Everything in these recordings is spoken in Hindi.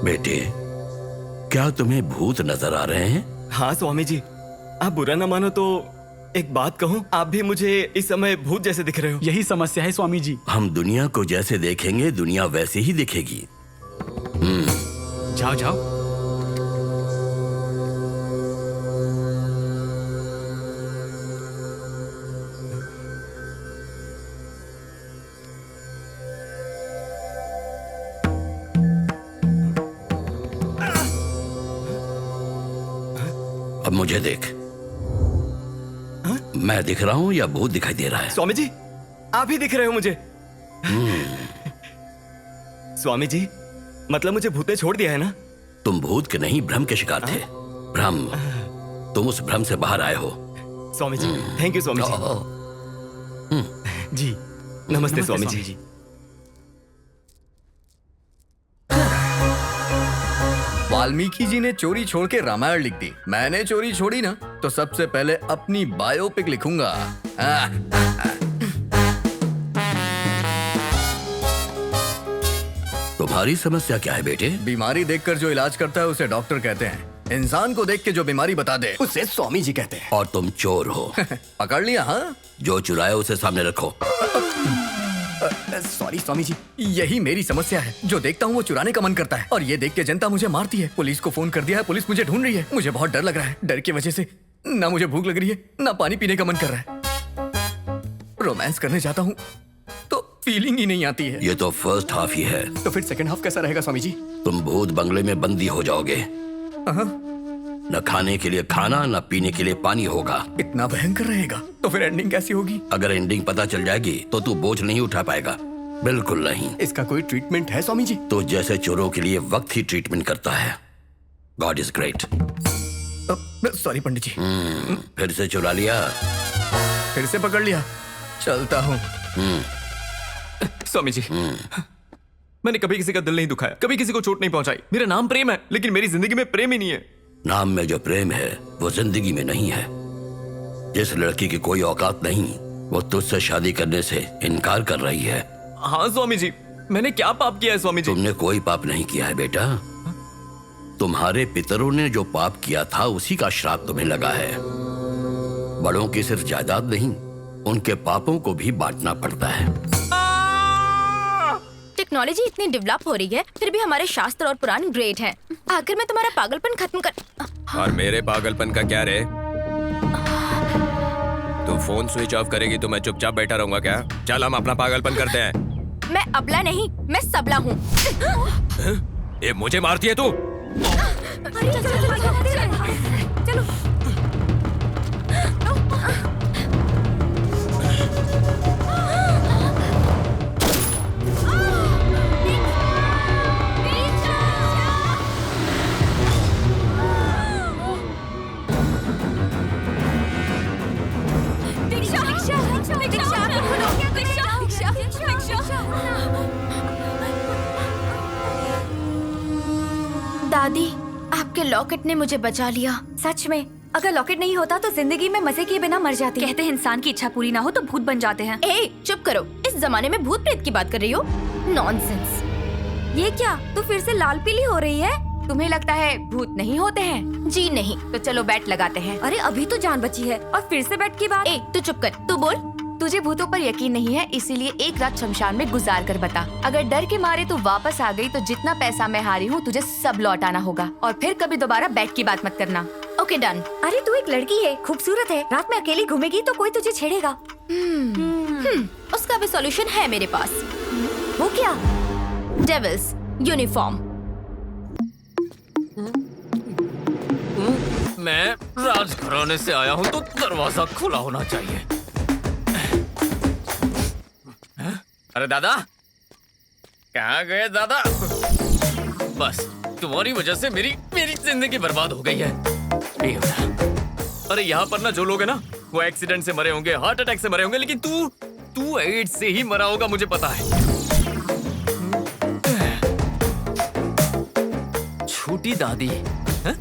बेटे, क्या तुम्हें भूत नजर आ रहे हैं? हाँ स्वामी जी, आप बुरा ना मानो तो एक बात कहूँ, आप भी मुझे इस समय भूत जैसे दिख रहे हो। यही समस्या है स्वामी जी। हम दुनिया को जैसे देखेंगे दुनिया वैसे ही दिखेगी। जाओ जाओ। अब मुझे देख। मैं दिख रहा हूँ या भूत दिखाई दे रहा है? स्वामी जी, आप ही दिख रहे हो मुझे। स्वामी जी, मतलब मुझे भूत ने छोड़ दिया है ना? तुम भूत के नहीं, भ्रम के शिकार थे। भ्रम। तुम उस भ्रम से बाहर आए हो। Swami ji, thank you Swami ji. जी नमस्ते स्वामी जी। वाल्मीकि जी ने चोरी छोड़ के रामायण लिख दी। मैंने चोरी छोड़ी ना तो सबसे पहले अपनी बायोपिक लिखूंगा। तुम्हारी समस्या क्या है बेटे? बीमारी देखकर जो इलाज करता है उसे डॉक्टर कहते हैं। इंसान को देख के जो बीमारी बता दे उसे स्वामी जी कहते हैं। और तुम चोर हो। पकड़ लिया? हाँ, जो चुराया उसे सामने रखो। सॉरी स्वामी जी, यही मेरी समस्या है। जो देखता हूँ वो चुराने का मन करता है और ये देख के जनता मुझे मारती है। पुलिस को फोन कर दिया है, पुलिस मुझे ढूंढ रही है। मुझे बहुत डर लग रहा है। डर की वजह से ना मुझे भूख लग रही है ना पानी पीने का मन कर रहा है। रोमांस करने जाता हूँ तो फीलिंग ही नहीं आती है। ये तो फर्स्ट हाफ ही है। तो फिर सेकंड हाफ कैसा रहेगा स्वामी जी? तुम भूत बंगले में बंदी हो जाओगे। न खाने के लिए खाना न पीने के लिए पानी होगा। इतना भयंकर रहेगा तो फिर एंडिंग कैसी होगी? अगर एंडिंग पता चल जाएगी तो तू बोझ नहीं उठा पाएगा। बिल्कुल नहीं। इसका कोई ट्रीटमेंट है स्वामी जी? तो जैसे चोरों के लिए वक्त ही ट्रीटमेंट करता है। God is great. सॉरी पंडित जी। फिर से चुरा लिया? फिर से पकड़ लिया। चलता हूँ। स्वामी जी, मैंने कभी किसी का दिल नहीं दुखाया, कभी किसी को चोट नहीं पहुंचाई। मेरा नाम प्रेम है, लेकिन मेरी जिंदगी में प्रेम ही नहीं है। नाम में जो प्रेम है वो जिंदगी में नहीं है। जिस लड़की की कोई औकात नहीं वो तुझसे शादी करने से इनकार कर रही है। हाँ स्वामी जी, मैंने क्या पाप किया है स्वामी जी? तुमने कोई पाप नहीं किया है बेटा। तुम्हारे पितरों ने जो पाप किया था उसी का श्राप तुम्हें लगा है। बड़ों की सिर्फ जायदाद नहीं, उनके पापों को भी बांटना पड़ता है। टेक्नोलॉजी इतनी डेवलप हो रही है, फिर भी हमारे शास्त्र और पुराण ग्रेट हैं। आखिर मैं तुम्हारा पागलपन खत्म कर। और मेरे पागलपन का क्या रे? तू फोन स्विच ऑफ करेगी तो मैं चुपचाप बैठा रहूंगा क्या? चल हम अपना पागलपन करते हैं। मैं अबला नहीं, मैं सबला हूँ। ये मुझे मारती है तू? चलो। दादी, आपके लॉकेट ने मुझे बचा लिया। सच में? अगर लॉकेट नहीं होता तो जिंदगी में मजे किए बिना मर जाती। कहते हैं इंसान की इच्छा पूरी ना हो तो भूत बन जाते हैं। ए, चुप करो। इस जमाने में भूत प्रेत की बात कर रही हो? नॉनसेंस। ये क्या, तू फिर से लाल पीली हो रही है? तुम्हें लगता है भूत नहीं होते हैं? जी नहीं। तो चलो बैट लगाते हैं। अरे अभी तो जान बची है और फिर से बैट की बात। ए, तू चुप कर, तू बोल। तुझे भूतों पर यकीन नहीं है, इसीलिए एक रात शमशान में गुजार कर बता। अगर डर के मारे तू वापस आ गई तो जितना पैसा मैं हारी हूँ तुझे सब लौटाना होगा और फिर कभी दोबारा बैट की बात मत करना। Okay done. अरे तू एक लड़की है, खूबसूरत है, रात में अकेली घूमेगी तो कोई तुझे छेड़ेगा। उसका भी सॉल्यूशन है मेरे पास। वो क्या? Devils uniform. मैं राजघराने से आया हूँ तो दरवाजा खुला होना चाहिए। अरे दादा, कहाँ गए दादा? बस तुम्हारी वजह से मेरी जिंदगी बर्बाद हो गई है। अरे यहाँ पर ना जो लोग हैं ना वो एक्सीडेंट से मरे होंगे, हार्ट अटैक से मरे होंगे, लेकिन तू एड्स से ही मरा होगा, मुझे पता है। छोटी दादी है?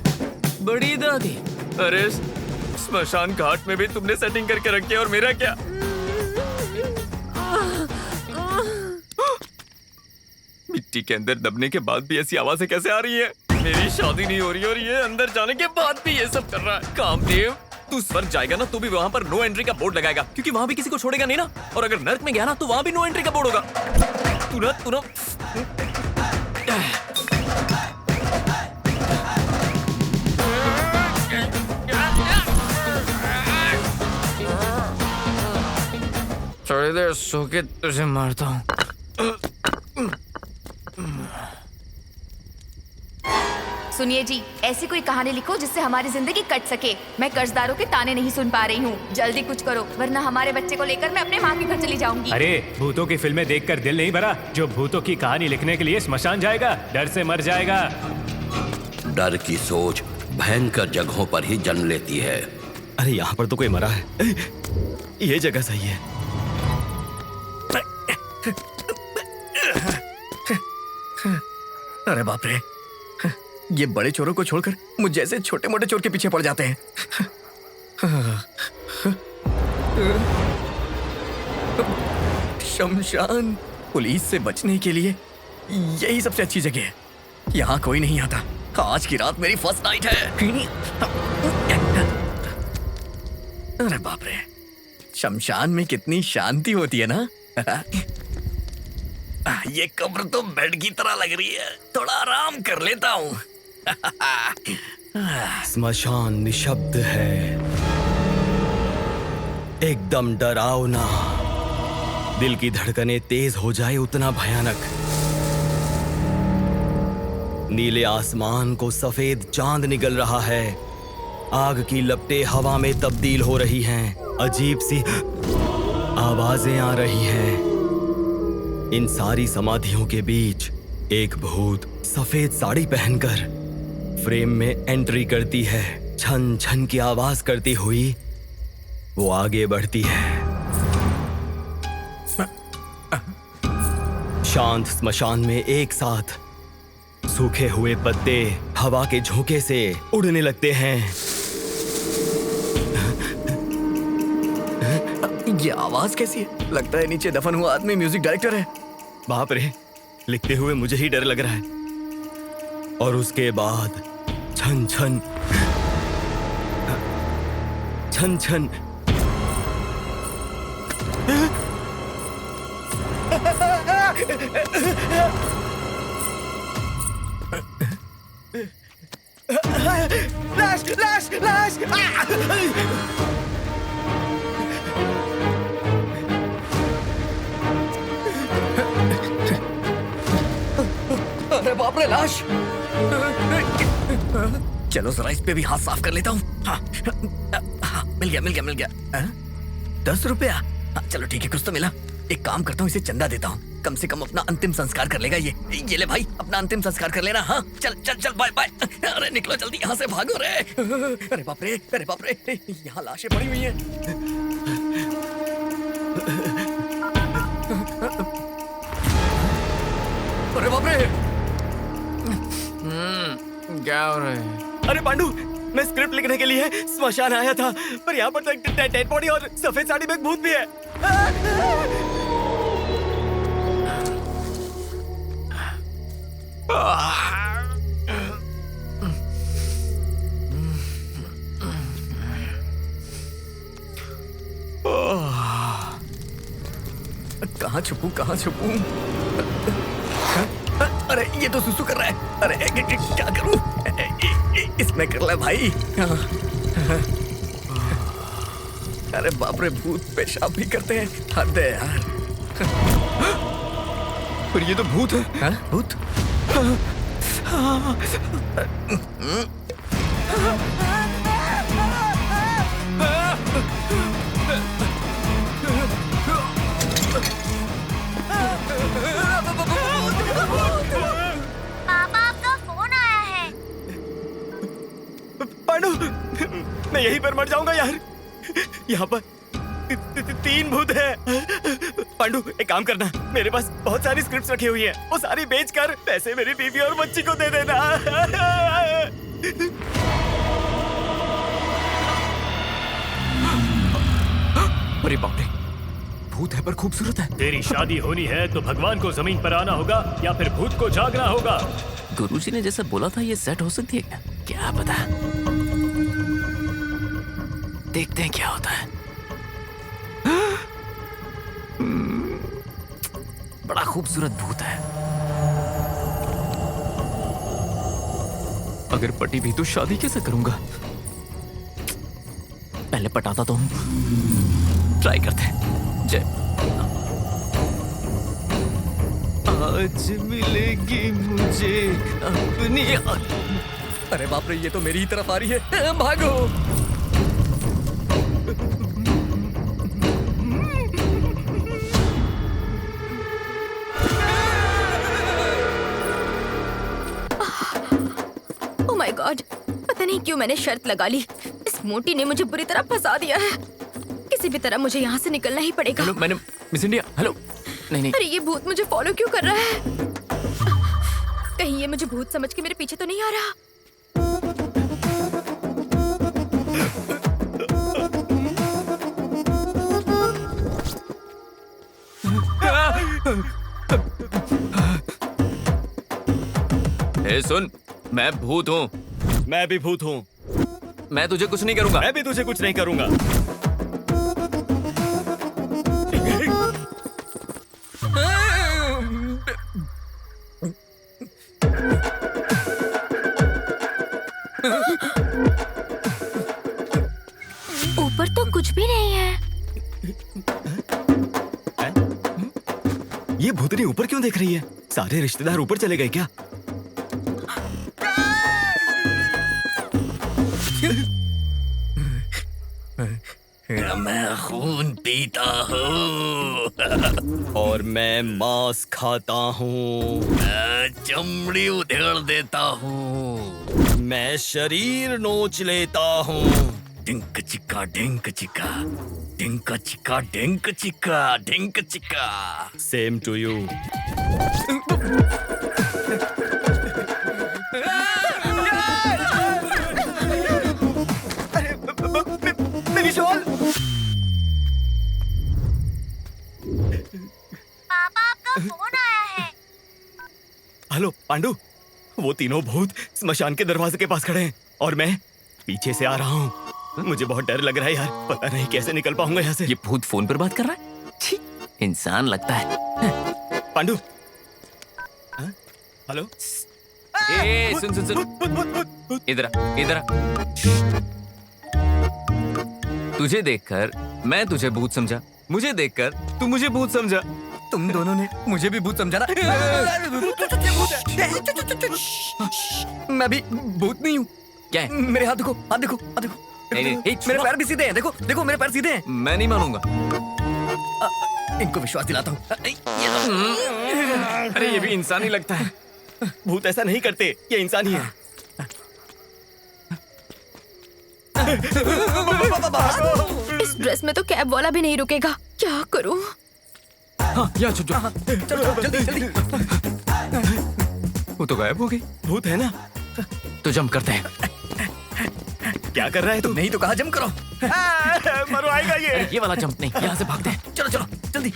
बड़ी दादी? अरे स्मशान घाट में भी तुमने सेटिंग करके रखी है और मेरा क्या? मिट्टी के अंदर दबने के बाद भी ऐसी आवाजें कैसे आ रही है? मेरी शादी नहीं हो रही और ये अंदर जाने के बाद भी ये सब कर रहा है। कामदेव, तू स्वर्ग जाएगा ना तो भी वहाँ पर नो एंट्री का बोर्ड लगाएगा, क्योंकि वहाँ भी किसी को छोड़ेगा नहीं ना। और अगर नर्क में गया ना तो वहाँ भी नो एंट्री का बोर्ड होगा। तू ना थोड़ी देर सो के तुझे मारता हूँ। सुनिए जी, ऐसी कोई कहानी लिखो जिससे हमारी जिंदगी कट सके। मैं कर्जदारों के ताने नहीं सुन पा रही हूँ। जल्दी कुछ करो, वरना हमारे बच्चे को लेकर मैं अपने माँ के घर चली जाऊंगी। अरे भूतों की फिल्में देखकर दिल नहीं भरा? जो भूतों की कहानी लिखने के लिए श्मशान जाएगा, डर से मर जाएगा। डर की सोच भयंकर जगहों पर ही जन्म लेती है। अरे यहाँ पर तो कोई मरा है। ये जगह सही है। अरे बाप रे, ये बड़े चोरों को छोड़कर मुझ जैसे छोटे मोटे चोर के पीछे पड़ जाते हैं। शमशान पुलिस से बचने के लिए यही सबसे अच्छी जगह है। यहाँ कोई नहीं आता। आज की रात मेरी फर्स्ट नाइट है। अरे बाप रे, शमशान में कितनी शांति होती है ना। ये कब्र तो बेड की तरह लग रही है। थोड़ा आराम कर लेता हूँ। स्मशान निशब्द है, एकदम डरावना। दिल की धड़कनें तेज हो जाए उतना भयानक। नीले आसमान को सफेद चांद निगल रहा है। आग की लपटें हवा में तब्दील हो रही हैं। अजीब सी आवाजें आ रही हैं। इन सारी समाधियों के बीच एक भूत सफेद साड़ी पहनकर फ्रेम में एंट्री करती है। छन छन की आवाज करती हुई वो आगे बढ़ती है। शांत स्मशान में एक साथ सूखे हुए पत्ते हवा के झोंके से उड़ने लगते हैं। ये आवाज कैसी है? लगता है नीचे दफन हुआ आदमी म्यूजिक डायरेक्टर है। बाप रे, लिखते हुए मुझे ही डर लग रहा है। और उसके बाद छन छन छन छन। लाश लाश लाश। अरे बाप रे, लाश। चलो जरा इस पे भी हाथ साफ कर लेता हूँ। हाँ, मिल गया। 10 रुपया? हाँ, चलो ठीक है, कुछ तो मिला। एक काम करता हूँ, इसे चंदा देता हूँ। कम से कम अपना अंतिम संस्कार कर लेगा ये ले भाई, अपना अंतिम संस्कार कर लेना। हाँ, चल बाय बाय। अरे निकलो जल्दी, यहाँ से भागो रे। अरे बाप रे, यहाँ लाशें पड़ी हुई हैं। अरे बाप रे, क्या हो रहा है? अरे पांडु, मैं स्क्रिप्ट लिखने के लिए स्मशान आया था, पर यहाँ पर तो एक डेड बॉडी और सफेद साड़ी में एक भूत भी है। कहाँ छुपूं? अरे ये तो सुसु कर रहा है। अरे क्या करूं? इसमें कर ले भाई। अरे बाप रे, भूत पेशाब भी करते हैं। हद है यार। पर ये तो भूत है। हाँ? भूत? पापा, आपका फोन आया है। पांडु, मैं यहीं पर मर जाऊंगा यार। यहाँ पर 3 भूत है। पांडु, एक काम करना, मेरे पास बहुत सारी स्क्रिप्ट्स रखी हुई हैं, वो सारी बेचकर पैसे मेरी बीवी और बच्ची को दे देना। अरे बाप रे, भूत है पर खूबसूरत है। तेरी शादी होनी है तो भगवान को जमीन पर आना होगा या फिर भूत को जागना होगा। गुरुजी ने जैसे बोला था ये सेट हो सकती है क्या? क्या पता, देखते हैं क्या होता है। बड़ा खूबसूरत भूत है। अगर पटी भी तो शादी कैसे करूंगा? पहले पटाता तो हूं, ट्राई करते हैं। जय। आज मिलेगी मुझे अपनी। अरे बाप रे, ये तो मेरी ही तरफ आ रही है। भागो। ओह माय गॉड, पता नहीं क्यों मैंने शर्त लगा ली। इस मोटी ने मुझे बुरी तरह फंसा दिया है। किसी भी तरह मुझे यहाँ से निकलना ही पड़ेगा। हेलो, मैंने मिस इंडिया। हेलो। नहीं नहीं, अरे ये भूत मुझे फॉलो क्यों कर रहा है? कहीं ये मुझे भूत समझ के मेरे पीछे तो नहीं आ रहा? ए सुन, मैं भूत हूँ। मैं भी भूत हूँ। मैं तुझे कुछ नहीं करूंगा। मैं भी तुझे कुछ नहीं करूंगा। ऊपर तो कुछ भी नहीं है। ये भूतनी ऊपर क्यों देख रही है? सारे रिश्तेदार ऊपर चले गए क्या? मैं खून पीता हूँ और मैं मांस खाता हूँ। मैं चमड़ी उधेड़ देता हूँ। मैं शरीर नोच लेता हूँ। डिंक चिक्का डिंक चिक्का डिंक चिक्का डिंक चिक्का डिंक चिक्का। Same to you. पापा, आपका फोन आया है। हेलो पांडु, वो तीनों भूत स्मशान के दरवाजे के पास खड़े हैं और मैं पीछे से आ रहा हूँ। मुझे बहुत डर लग रहा है यार, पता नहीं कैसे निकल पाऊंगा यहाँ से। ये भूत फोन पर बात कर रहा है? छी, इंसान लगता है। पांडु। हाँ? हेलो। ए सुन सुन सुन, इधर आ, इधर आ। तुझे देखकर मैं तुझे भूत समझा, मुझे देखकर तू मुझे भूत समझा। तुम दोनों ने मुझे भी भूत समझा ना। मैं भी भूत नहीं हूँ। क्या है? मेरे हाथ देखो, हाथ देखो, हाथ देखो। नहीं, नहीं, मेरे छोड़ो। पैर भी सीधे हैं। देखो देखो, मेरे पैर सीधे हैं। मैं नहीं मानूंगा। इनको विश्वास दिलाता हूँ। अरे ये भी इंसान ही लगता है। भूत ऐसा नहीं करते, ये इंसान ही है। इस ड्रेस में तो कैब वाला भी नहीं रुकेगा। क्या करूं? हाँ, यहाँ छुप जाओ। चलो जल्दी जल्दी। वो तो गायब हो गई। भूत है ना? तो जंप करते हैं। क्या कर रहा है तू? नहीं तो कहा जंप करो। मरवाएगा ये। अरे ये वाला जंप नहीं, यहाँ से भागते हैं। चलो चलो जल्दी।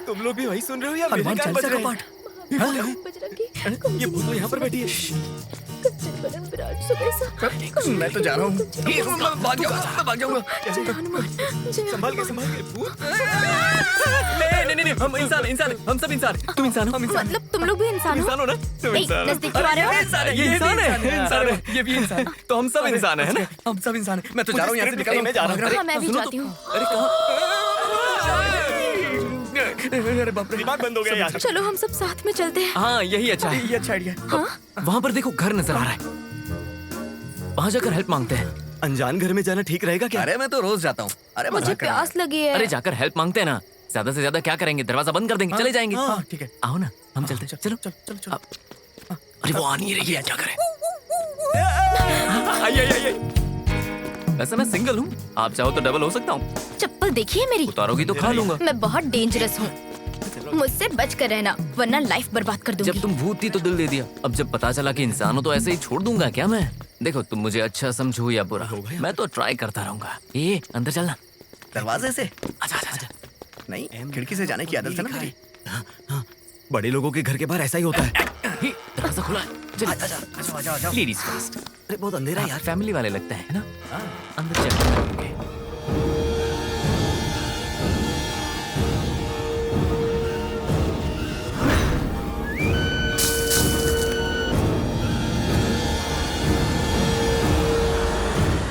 तुम लोग भी वही सुन रहे हो या मेरे हनुमान कान बज चालीसा रहे का हैं? पाठ। ये भूत तो यहाँ पर बैठी है। मैं तो जा रहा हूँ। मैं भाग जाऊंगा। संभाल के भूत। नहीं नहीं नहीं, हम इंसान इंसान, हम सब इंसान। तुम इंसान हो? मतलब तुम लोग भी इंसान हो? इंसान हो ना? तुम नहीं, इंसान हो। नजदीक क्यों आ रहे हो? ये इंसान है, इंसान है। ये भी इंसान। तो हम सब इंसान है ना? हम सब इंसान हैं। मैं तो जा रहा हूँ यहाँ से, निकल रहा हूँ। मैं जा रहा हूँ। हाँ, मैं भी जाती हूँ। अरे कहाँ? अरे बाप रे, दिमाग बंद हो गया यार। चलो हम सब साथ में चलते हैं। हाँ यही अच्छा है। ये अच्छा आइडिया। वहाँ पर देखो घर नजर आ रहा है, वहाँ जाकर हेल्प मांगते हैं। अनजान घर में जाना ठीक रहेगा क्या? अरे मैं तो रोज जाता हूँ। अरे मुझे मजाक कर रहा प्यास लगी है। अरे जाकर हेल्प मांगते हैं ना, ज्यादा से ज्यादा क्या करेंगे, दरवाजा बंद कर देंगे, चले जाएंगे। है। हाँ ठीक है। आओ ना, हम चलते हैं। चलो चलो चलो चलो। अरे वो आ नहीं रही है, क्या करें? आइए आइए आइए। वैसे मैं सिंगल हूँ, आप चाहो तो डबल हो सकता हूँ। चप्पल देखिए मेरी। उतारोगी तो खा लूंगा। मैं बहुत डेंजरस हूँ, मुझसे बच कर रहना वरना लाइफ बर्बाद कर दूंगी। जब तुम भूत थी तो दिल दे दिया, अब जब पता चला कि इंसान हो तो ऐसे ही छोड़ दूंगा क्या मैं? देखो तुम मुझे अच्छा समझो या बुरा, मैं तो ट्राई करता रहूंगा। ये अंदर चलना। दरवाजे से? आजा आजा आजा। नहीं, खिड़की से जाने की आदत है ना मेरी। हाँ, बड़े लोगों के घर के बाहर ऐसा ही होता है। दरवाजा खुला है। चल आजा आजा आजा। Ladies first. अरे बहुत अंधेरा है यार। फैमिली वाले लगते हैं ना। अंदर चल।